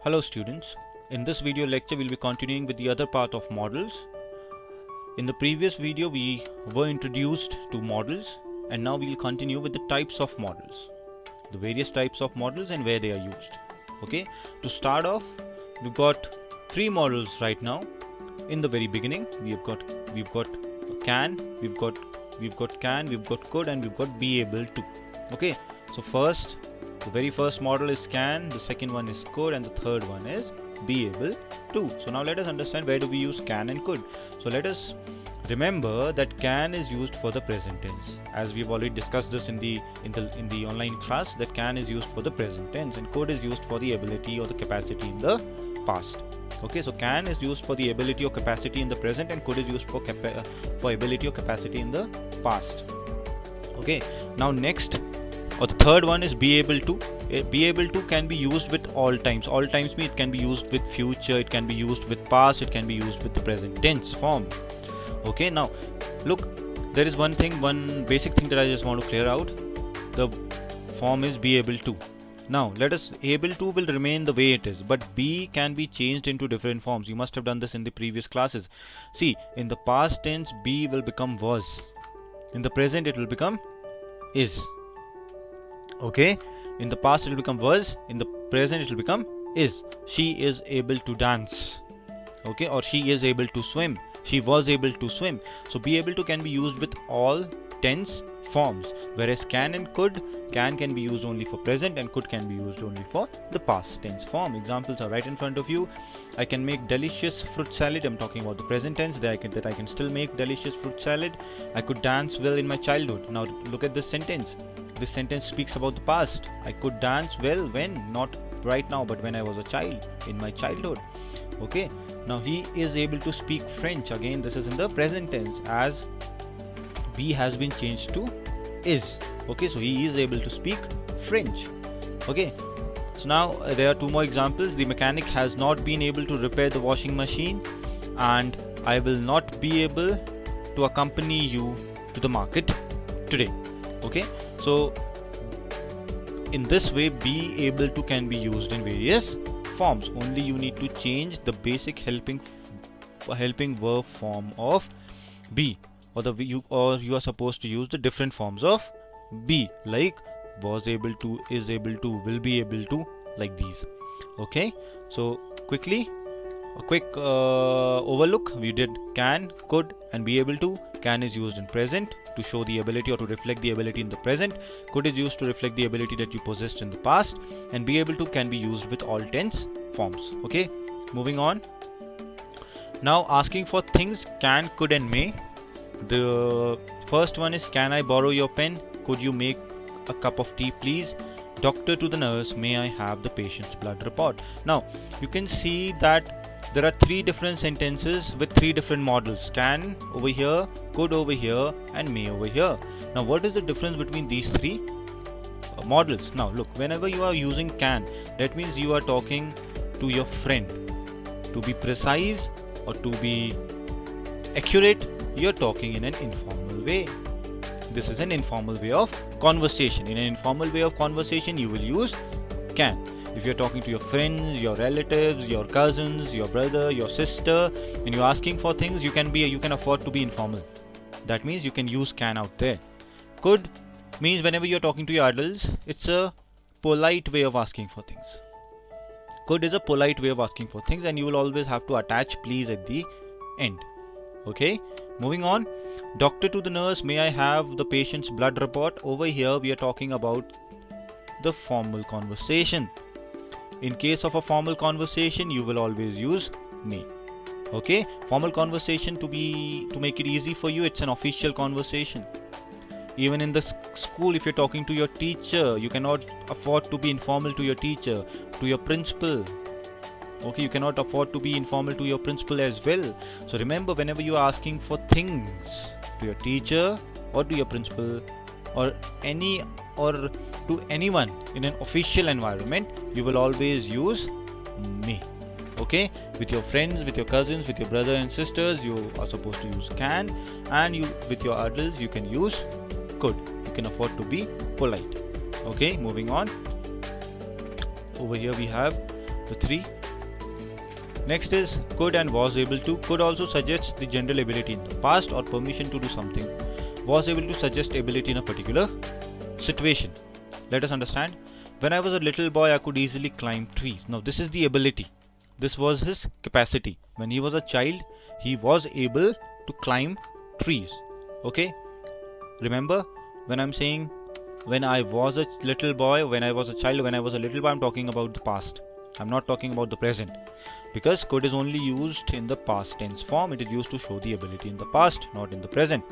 Hello students, in this video lecture we'll be continuing with the other part of models. In the previous video we were introduced to models and now we'll continue with the types of models. The various types of models and where they are used. Okay, to start off we've got three models right now. In the very beginning we've got can, we've got could and we've got be able to. Okay, so the very first model is can, the second one is could and the third one is be able to. So now let us understand where do we use can and could. So let us remember that can is used for the present tense, as we've already discussed this in the online class, that can is used for the present tense and could is used for the ability or the capacity in the past. Okay, so can is used for the ability or capacity in the present and could is used for ability or capacity in the past. Okay, now next, or the third one is be able to. Be able to can be used with all times. All times means it can be used with future, it can be used with past, it can be used with the present tense form. Okay, now look, there is one basic thing that I just want to clear out. The form is be able to. Now let us, able to will remain the way it is, but be can be changed into different forms. You must have done this in the previous classes. See, in the past tense be will become was, in the present it will become is. Okay, in the past it will become was, in the present it will become is. She is able to dance. Okay, or she is able to swim, she was able to swim. So be able to can be used with all tense forms, whereas can and could, can be used only for present and could can be used only for the past tense form. Examples are right in front of you. I can make delicious fruit salad. I'm talking about the present tense, that I can still make delicious fruit salad. I could dance well in my childhood. Now look at this sentence. This sentence speaks about the past. I could dance well when, not right now, but when I was a child, in my childhood. Okay, now he is able to speak French. Again, this is in the present tense, as be has been changed to is. Okay, so he is able to speak French. Okay, so now there are two more examples. The mechanic has not been able to repair the washing machine, and I will not be able to accompany you to the market today. Okay, so in this way be able to can be used in various forms. Only you need to change the basic helping verb form of be, or you are supposed to use the different forms of be, like was able to, is able to, will be able to, like these. Okay, so quickly, a quick overlook. We did can, could and be able to. Can is used in present to show the ability or to reflect the ability in the present. Could is used to reflect the ability that you possessed in the past, and be able to can be used with all tense forms. Okay, moving on. Now asking for things can, could and may. The first one is, can I borrow your pen? Could you make a cup of tea please? Doctor to the nurse, may I have the patient's blood report? Now you can see that there are three different sentences with three different models. Can over here, could over here and may over here. Now what is the difference between these three models? Now look, whenever you are using can, that means you are talking to your friend. To be precise or to be accurate, you are talking in an informal way. This is an informal way of conversation. In an informal way of conversation you will use can. If you're talking to your friends, your relatives, your cousins, your brother, your sister, and you're asking for things, you can afford to be informal. That means you can use can out there. Could means whenever you're talking to your adults, it's a polite way of asking for things. Could is a polite way of asking for things, and you will always have to attach please at the end. Okay, moving on. Doctor to the nurse, may I have the patient's blood report? Over here we are talking about the formal conversation. In case of a formal conversation, you will always use may. Okay, formal conversation, to make it easy for you, it's an official conversation. Even in the school, if you're talking to your teacher, you cannot afford to be informal to your teacher, to your principal. Okay, you cannot afford to be informal to your principal as well. So remember, whenever you are asking for things to your teacher or to your principal or to anyone in an official environment, you will always use may. Okay, with your friends, with your cousins, with your brother and sisters, you are supposed to use can, and with your adults you can use could. You can afford to be polite. Okay, moving on. Over here we have the 3. Next is could and was able to. Could also suggests the general ability in the past or permission to do something. Was able to suggest ability in a particular situation. Let us understand. When I was a little boy, I could easily climb trees. Now this is the ability. This was his capacity. When he was a child, he was able to climb trees. Okay? Remember, when I'm saying when I was a little boy, when I was a child, when I was a little boy, I'm talking about the past. I'm not talking about the present. Because could is only used in the past tense form. It is used to show the ability in the past, not in the present.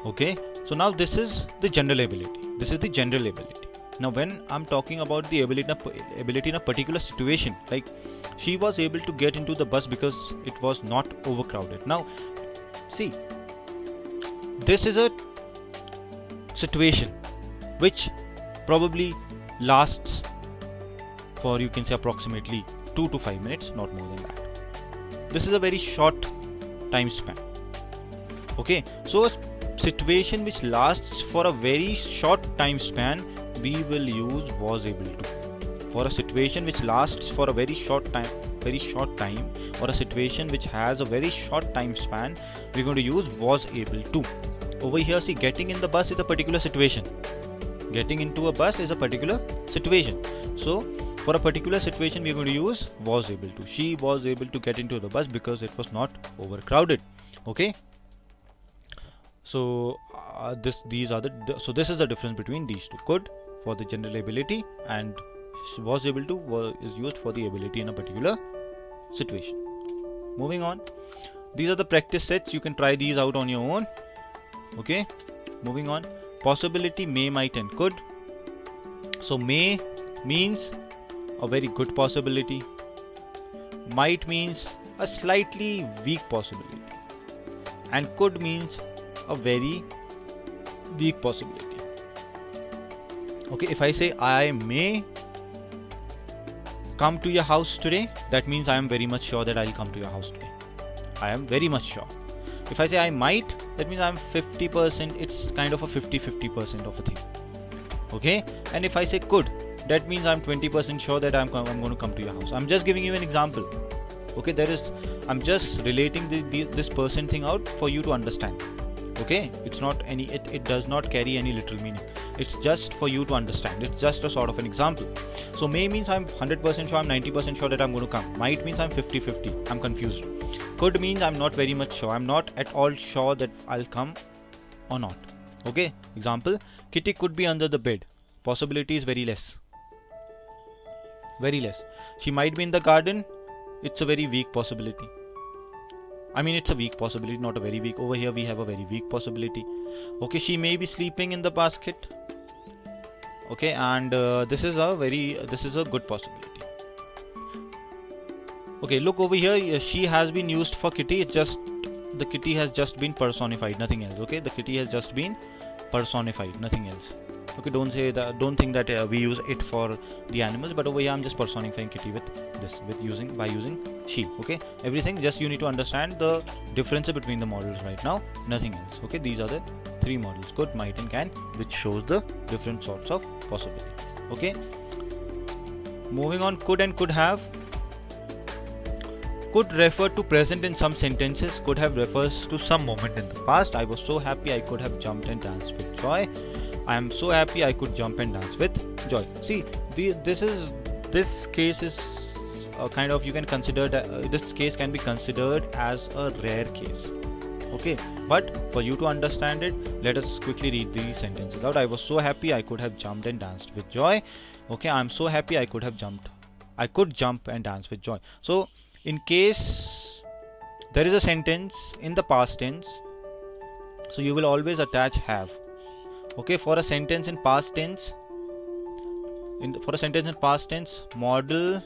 Okay? So now this is the general ability. This is the general ability. Now when I'm talking about the ability in a particular situation, like she was able to get into the bus because it was not overcrowded. Now see, this is a situation which probably lasts for, you can say, approximately 2 to 5 minutes, not more than that. This is a very short time span. Okay, so a situation which lasts for a very short time span, we will use was able to. For a situation which lasts for a very short time, or a situation which has a very short time span, we're going to use was able to. Over here, see, getting in the bus is a particular situation. Getting into a bus is a particular situation. So for a particular situation, we're going to use was able to. She was able to get into the bus because it was not overcrowded. Okay. So this is the difference between these two. Could for the general ability and was able to is used for the ability in a particular situation. Moving on, these are the practice sets. You can try these out on your own. Okay, moving on. Possibility, may, might and could. So may means a very good possibility. Might means a slightly weak possibility. And could means a very weak possibility. Okay, if I say I may come to your house today, that means I am very much sure that I'll come to your house today. I am very much sure. If I say I might, that means I'm 50%, it's kind of a 50-50% of a thing. Okay, and if I say could, that means I'm 20% sure that I'm going to come to your house. I'm just giving you an example. Okay, I'm just relating this person thing out for you to understand. Okay, it's not any, it does not carry any literal meaning. It's just for you to understand. It's just a sort of an example. So may means I'm 100% sure, I'm 90% sure that I'm going to come. Might means I'm 50-50, I'm confused. Could means I'm not very much sure, I'm not at all sure that I'll come or not. Okay, example, Kitty could be under the bed. Possibility is very less. Very less. She might be in the garden. It's a very weak possibility. I mean, it's a weak possibility, not a very weak. Over here we have a very weak possibility. Okay, she may be sleeping in the basket. Okay, and this is a good possibility. Okay, look over here. She has been used for Kitty. It's just the kitty has just been personified, nothing else. Okay, the kitty has just been personified, nothing else. Okay, don't think that we use it for the animals, but over here I'm just personifying kitty with this, by using she. Okay, everything, just you need to understand the difference between the models right now, nothing else. Okay, these are the three models, could, might and can, which shows the different sorts of possibilities. Okay, moving on, could and could have. Could refer to present in some sentences. Could have refers to some moment in the past. I was so happy I could have jumped and danced with joy. I am so happy I could jump and dance with joy. See, this case is kind of, you can consider that this case can be considered as a rare case. Okay, but for you to understand it, let us quickly read these sentences out. I was so happy I could have jumped and danced with joy. Okay, I am so happy I could jump and dance with joy. So in case there is a sentence in the past tense, so you will always attach have. Okay, for a sentence in past tense, model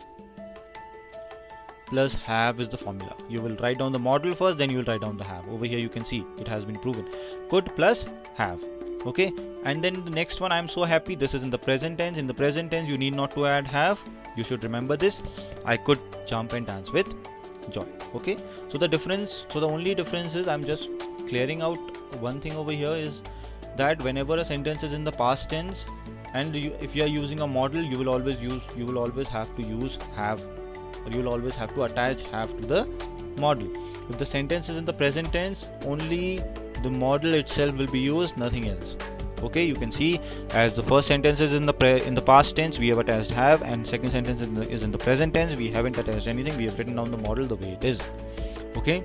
plus have is the formula. You will write down the model first, then you will write down the have. Over here you can see it has been proven. Could plus have. Okay, and then the next one, I am so happy, this is in the present tense. In the present tense you need not to add have, you should remember this. I could jump and dance with joy. Okay, so the only difference is, I'm just clearing out one thing over here, is that whenever a sentence is in the past tense and if you are using a model, you will always have to use have or you'll always have to attach have to the model. If the sentence is in the present tense, only the model itself will be used, nothing else. Okay, you can see as the first sentence is in the past tense, we have attached have, and second sentence is in the present tense, we haven't attached anything, we have written down the model the way it is. Okay,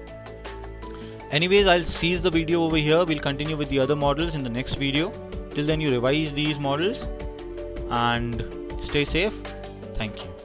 anyways, I'll cease the video over here. We'll continue with the other models in the next video. Till then, you revise these models and stay safe. Thank you.